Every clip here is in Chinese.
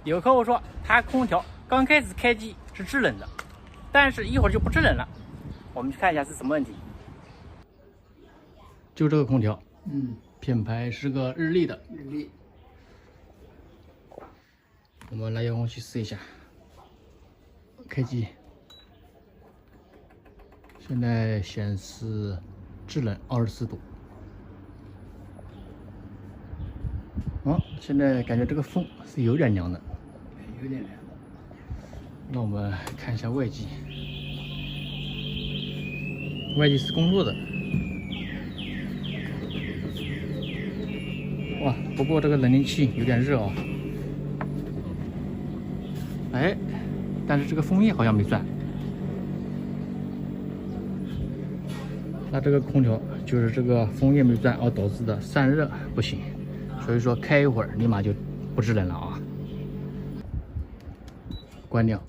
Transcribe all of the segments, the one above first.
有客户说他空调刚开始开机是制冷的，但是一会儿就不制冷了。我们去看一下是什么问题。就这个空调，品牌是个日立的。日立。我们来遥控器试一下，开机。现在显示制冷24度。现在感觉这个风是有点凉的，有点凉。那我们看一下外机，外机是工作的。哇，不过这个冷凝器有点热啊。哎，但是这个风叶好像没转。那这个空调就是这个风叶没转而导致的散热不行。所以说开一会儿立马就不制冷了啊！关掉，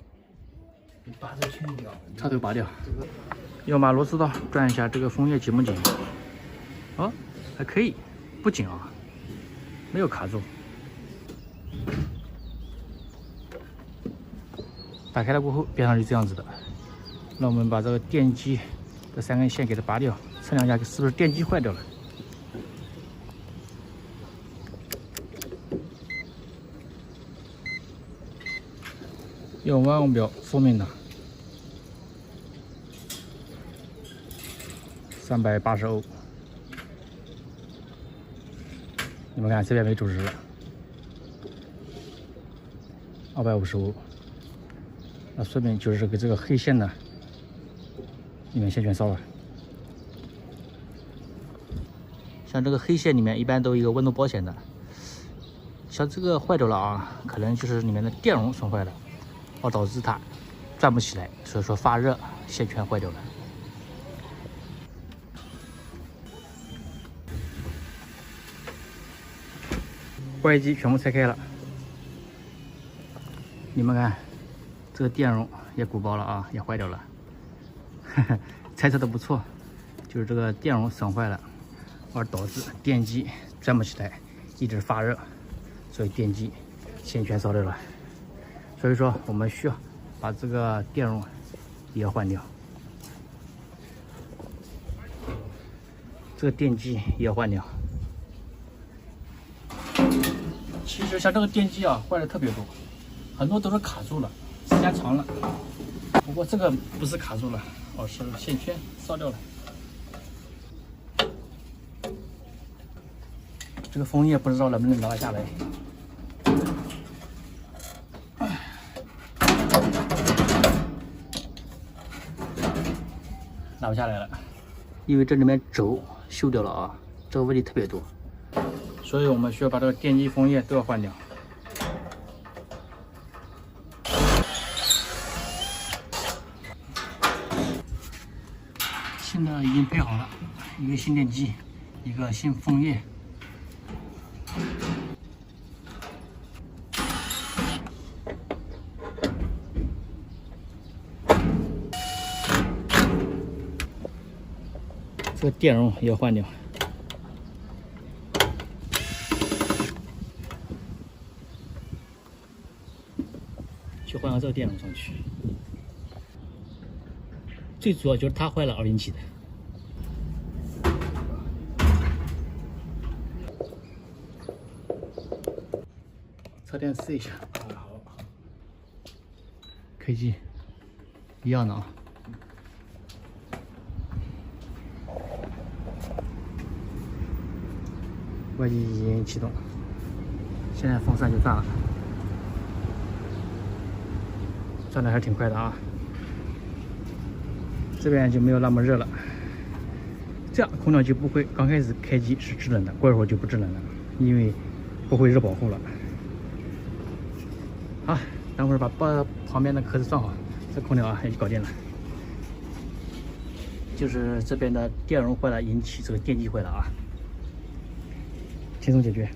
把这清掉，插头拔掉。要把螺丝刀转一下，这个风叶紧不紧？哦，还可以，不紧啊，没有卡住。打开了过后，边上是这样子的。那我们把这个电机这3根线给它拔掉，测量一下是不是电机坏掉了。1万欧表负面的380欧，你们看这边没主值了，250欧。那说明就是这个黑线呢，里面线全烧了。像这个黑线里面一般都有一个温度保险的，像这个坏掉了啊，可能就是里面的电容损坏了。而导致它转不起来，所以说发热线圈坏掉了。外机全部拆开了，你们看，这个电容也鼓包了啊，也坏掉了。猜测的不错，就是这个电容损坏了，而导致电机转不起来，一直发热，所以电机线圈烧掉了。所以说我们需要把这个电容也要换掉，这个电机也要换掉。其实像这个电机啊，坏的特别多，很多都是卡住了，时间长了。不过这个不是卡住了，而是线圈烧掉了。这个风叶不知道能不能拿得下来。拿不下来了，因为这里面轴锈掉了啊，这个问题特别多，所以我们需要把这个电机风叶都要换掉。现在已经配好了，一个新电机，一个新风叶。这个电容也要换掉，去换个这个电容上去。最主要就是它坏了而引起的。插电试一下，好，开机，一样的啊。外机已经启动，现在风扇就转了，转的还是挺快的啊。这边就没有那么热了，这样空调就不会刚开始开机是制冷的，过一会儿就不制冷了，因为不会热保护了。好，等会儿把旁边的壳子装好，这空调啊也就搞定了。就是这边的电容坏了，引起这个电机坏了啊。轻松解决。